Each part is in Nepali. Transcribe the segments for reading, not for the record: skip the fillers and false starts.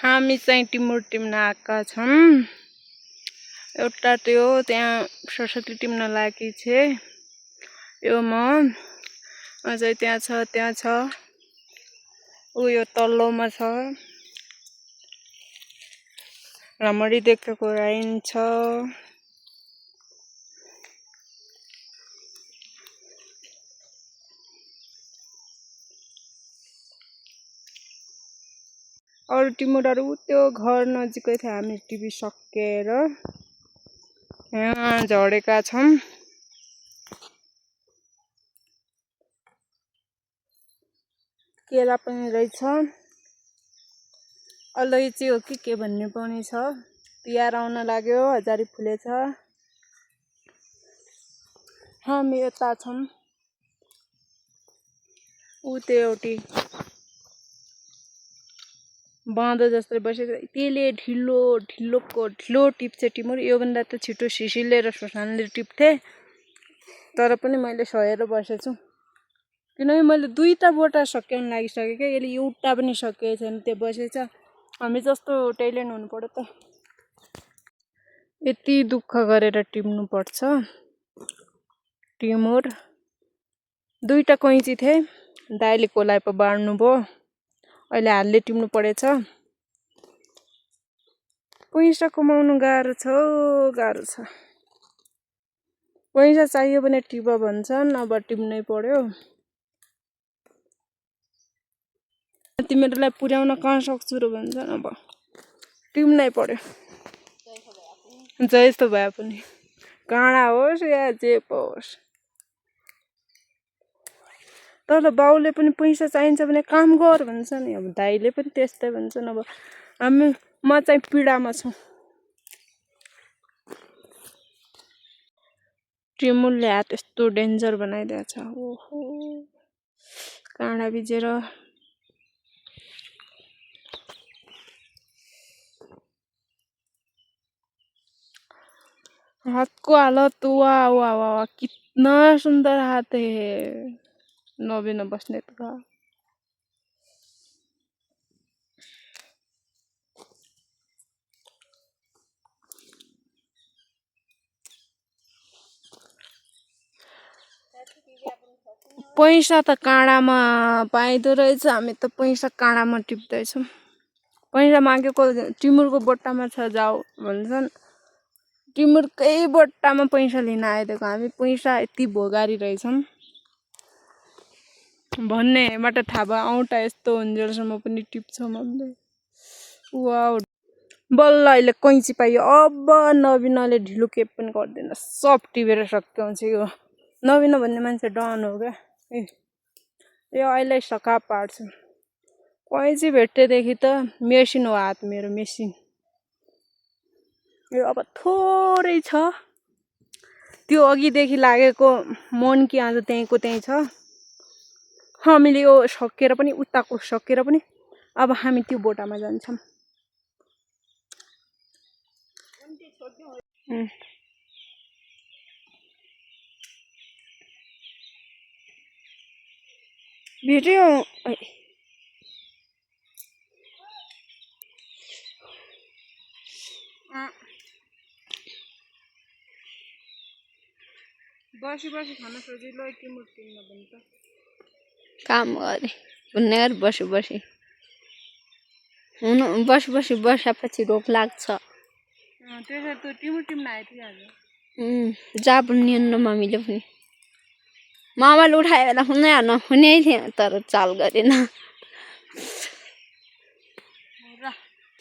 हामी चाहिँ टिमुर टिम्न आएका छौँ। एउटा त्यो त्यहाँ सरस्वती टिम्न लागि छ। यो म अझै त्यहाँ छ उयो तल्लोमा छ। राम्ररी देखेको राइन छ। अरू टिमुरहरू त्यो घर नजिकै थियो। हामी टिभी सकेर यहाँ झरेका छौँ। केरा पनि रहेछ। अलैँची हो कि के भन्ने पनि छ। तिहार आउन लाग्यो, हजारी फुलेछ। हामी यता छौँ। ऊ त्यो एउटी बाँधो जस्तो बसेको, त्यसले ढिलो टिप्छ टिमुर। योभन्दा त छिटो सिसिले र सुसानले टिप्थे, तर पनि मैले सहेर बसेछु। किनकि मैले दुईटा बोटा सकिन लागिसकेँ क्या। यसले एउटा पनि सकेको छैन, त्यो बसेछ। हामी जस्तो ट्यालेन्ट हुनु पर्यो त। यति दुःख गरेर टिप्नु पर्छ टिमुर। दुईटा कैँची थिए, दाइले कोलाइ पो बाँड्नु भयो। अहिले हातले टिप्नु परेछ। पैसा कमाउनु गाह्रो छ, गाह्रो छ। पैसा चाहियो भने टिप भन्छन्, अब टिप्नै पर्यो। तिमीहरूलाई पुर्याउन कहाँ सक्छु र भन्छन्, अब टिप्नै पर्यो। जस्तो भए पनि, काँडा होस् या जे होस्। तर बाउले पनि पैसा चाहिन्छ भने काम गर भन्छ नि। अब दाइले पनि त्यस्तै भन्छन्। अब म चाहिँ पीडामा छु। टिमुरले हात यस्तो डेन्जर बनाइदिएछ। ओहो, काँडा भिजेर हाथ को हालत। वाह वाह वाह, कितना सुंदर हाथ है नवीन बस्नेत का। पैसा त काँडामा पाइदो रहेछ। हामी त पैसा काँडामा टिप्दैछौँ। पैसा मागेको टिमुरको बट्टामा छ जाऊ भन्छन्। टिमुरकै बट्टामा पैसा लिन आइदिएको। हामी पैसा यति भोगारी रहेछौँ भन्नेबाट थाहा भयो। औँठा यस्तो हुन्जेलसम्म पनि टिप्छौँ हामीले। वाउ, बल्ल अहिले कैँची पाइयो। अब नवीनले ढिलो केही पनि गर्दैन, सब टिपेर सकिन्छ। यो नवीन भन्ने मान्छे डन हो क्या। यो अहिले सका पार्छु। कैँची भेट्टेदेखि त मेसिन हो हात मेरो, मेसिन। यो अब थोरै छ। त्यो अघिदेखि लागेको मन कि आज त्यहीँको त्यहीँ छ। हामीले यो सकेर पनि, उताको सकेर पनि अब हामी त्यो बोटामा जान्छौँ। भेट्यो। बसी खान सजिलो। टिमुर टिम्न पनि त काम गरे भन्ने गरी बसी हुनु। बसी बसेपछि रोग लाग्छ। त्यसरी त टिमुर टिम्न आइथ्यो आज। जा पनि न मम्मीले पनि। मामाले उठायो बेला हुनै थियो, तर चाल गरेन।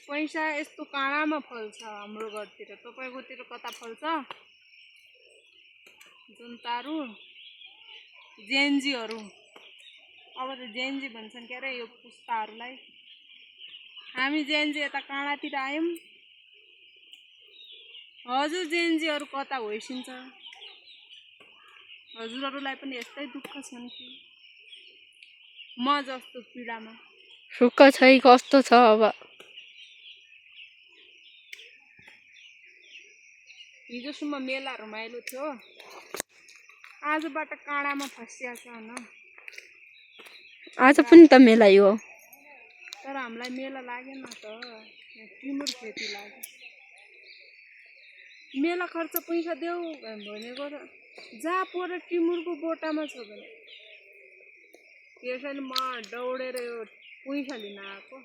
पैसा यस्तो काँडामा फल्छ हाम्रो घरतिर। तपाईँकोतिर कता फल्छ? जनताहरू, जेन्जीहरू, अब त जेन्जी भन्छन् के अरे यो पुस्ताहरूलाई। हामी जेन्जी यता काँडातिर आयौँ। हजुर जेन्जीहरू कता होइसिन्छ? हजुरहरूलाई पनि यस्तै दुःख छन् कि म जस्तो पीडामा? सुख छै, कस्तो छ अब? हिजोसम्म मेला रमाइलो थियो, आजबाट काँडामा फसिया छ न। आज पनि त मेला यो, तर हामीलाई मेला लागेन त टिमुर खेती लाग्यो मेला खर्च पैसा देऊ भनेको त जहाँ पर टिमुरको बोटामा छ भने त्यसैले म दौडेर यो पैसा लिन आएको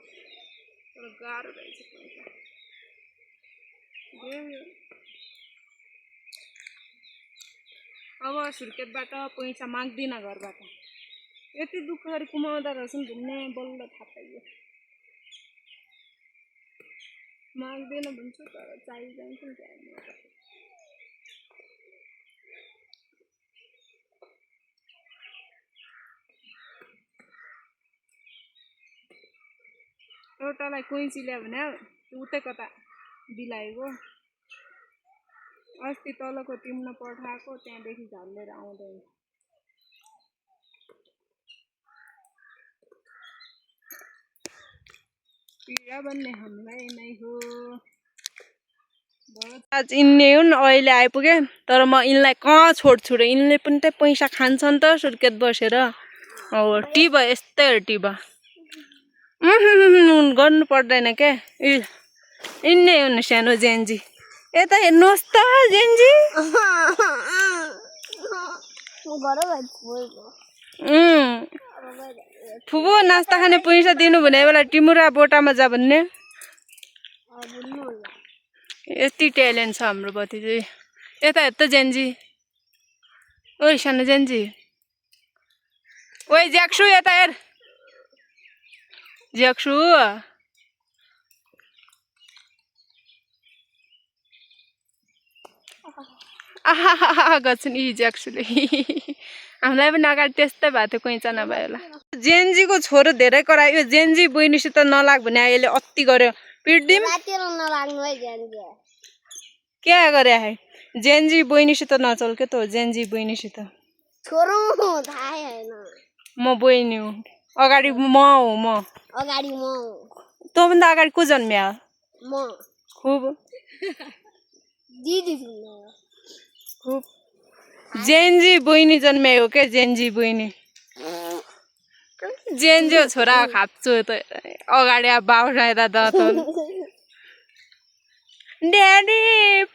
तर गाह्रो रहेछ पैसा अब सुर्खेतबाट पैसा माग्दिन घरबाट यति दुःख गरी कुमाउँदा रहेछन् भन्ने बल्ल थाहा पाइयो माग्दैन भन्छु तर चाहिन्छ नि एउटालाई कोइन्सी ल्यायो भने उतै कता बिलाएको अस्ति तलको टिममा पठाएको त्यहाँदेखि झल्लेर आउँदैन पीडा भन्ने हामीलाई नै हो आज यिनले हुन् अहिले आइपुगे तर म यिनलाई कहाँ छोड्छु र यिनले पनि त पैसा खान्छन् त सुर्खेत बसेर हो टिभा यस्तै हो टिभा गर्नु पर्दैन क्या यिनै हुन् सानो जेन्जी यता हेर्नुहोस् त जेन्जी ठुलो नास्ता खाने पैसा दिनु भने बेला टिमुरा बोटामा जा भन्ने यति ट्यालेन्ट छ हाम्रो भतिजी यता हेर त जेन्जी ओइ सानो जेन्जी ओइ ज्याक्सु यता हेर ज्याक्सु आहा गर्छन् यी ज्याक्सुले हामीलाई पनि अगाडि त्यस्तै भएको थियो कोही चाहिँ नभए होला जेन्जीको छोरो धेरै करायो जेन्जी बहिनीसित नलाग भने अहिले अति गर्यो पिट्दिम क्या गरे है जेन्जी बहिनीसित नचल के त जेन्जी बहिनीसित छोरो थाहै हैन म बहिनी हुँ अगाडि म हो म अगाडि म तँभन्दा अगाडि को जन्म्या म खुब दिदी खुब जेन्जी बहिनी जन्म्यायो के जेन्जी बहिनी जेन्जी छोरा खाप्छु त अगाडि अब बाउ राख्दा दत ड्याडी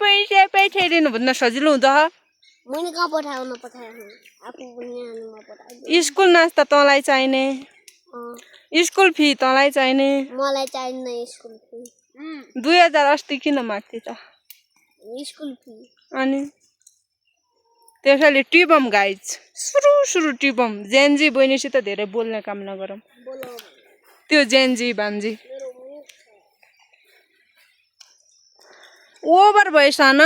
पैसा पठाइदिनु भन्न सजिलो हुन्छ मैले कहाँ पठाउन पठाएँ आफू पनि आनुमा पठाए स्कुल नास्ता तँलाई चाहिने स्कुल फी तँलाई चाहिने मलाई चाहिन्न स्कुल फी 2000 अस्ति किन माग्थे त स्कुल फी अनि त्यसैले टिबम गाइज सुरु टिबम जेन्जी बहिनीसित धेरै बोल्ने काम नगरौँ त्यो जेन्जी भान्जी ओभर भएछ न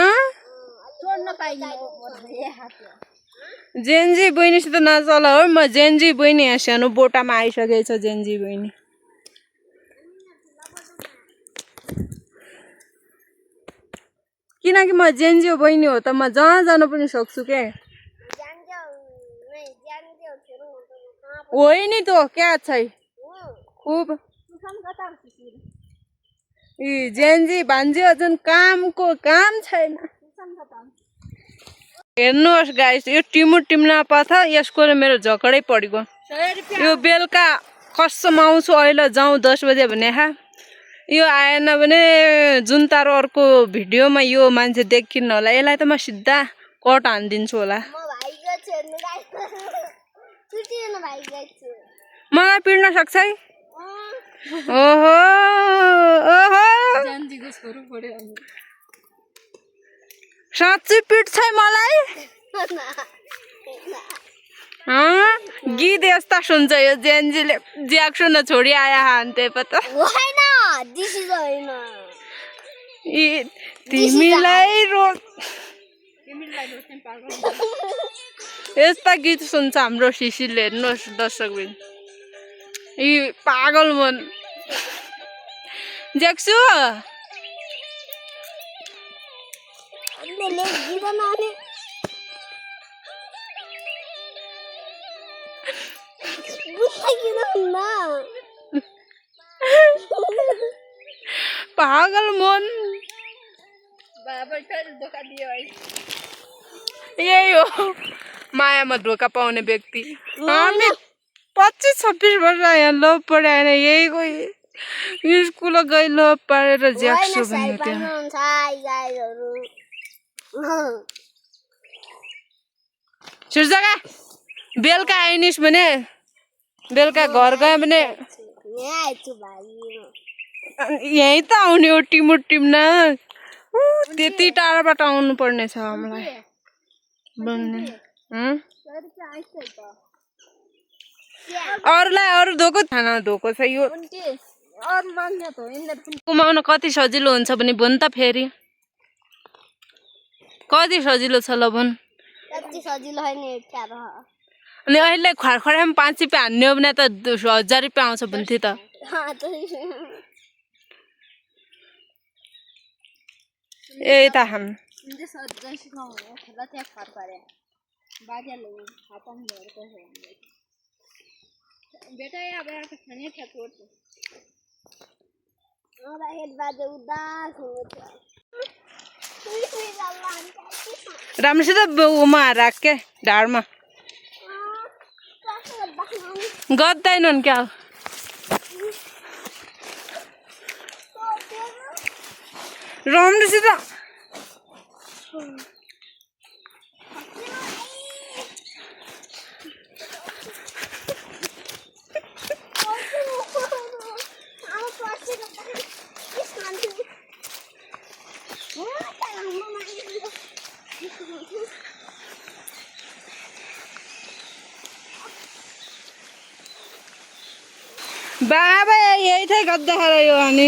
जेन्जी बहिनीसित नचल हो म जेन्जी बहिनी यहाँ सानो बोटामा आइसकेछ जेन्जी बहिनी किनकि म जेन्जी बहिनी हो त म जहाँ जानु पनि सक्छु के होइन नि त क्या छै खुब जेन्जी भान्जी जुन कामको काम छैन हेर्नुहोस् गाइस यो टिम्ना पथ यसको मेरो झगडै परेको यो बेलुका कसम आउँछु अहिले जाउँ 10 बजे भने यो आएन भने जुन तारो अर्को भिडियोमा यो मान्छे देखिन्न होला यसलाई त म सिधा कट हानिदिन्छु होला मलाई पिट्न सक्छ है ओहो ओहो साँच्चै पिट्छ मलाई गीत यस्ता सुन्छ यो जेन्जीले ज्याक सुन्न छोडी आया हान्ते पता तिमीलाई यस्ता गीत सुन्छ हाम्रो शिशिरले हेर्नुहोस् दर्शकबिन यी पागल मन ज्याक्सु पागल मन यही हो मायामा धोका पाउने व्यक्ति हामी 25-26 वर्ष यहाँ लोभ पढाएन यही कोही स्कुल गइलो पारेर ज्याक्सो होइन भन्ने साइड त्यहाँ हुन्छ गाईहरू सुर्जगा बेलुका आइनिस् भने बेलुका घर गयो भने यहाँ आइछु भाइ यहीँ त आउने हो टिमुटिम्न त्यति टाढाबाट आउनु पर्ने छ हामीलाई अरूलाई अरू धोको खाना धोको छ यो कुमाउन कति सजिलो हुन्छ भने भन त फेरि कति सजिलो छ ल भन कति सजिलो होइन अनि अहिले खरखरामा 5 रुपियाँ हान्ने हो भने त 1000 रुपियाँ आउँछ भन्थे त ए त हम बेटा अब आके खाने क्या कोट और हेड बाजे उदास हो राम्रोसित उमा राख के ढाडमा गर्दैनन् क्या राम्रोसित बाबा यही थे गद्दा खरा यो अनि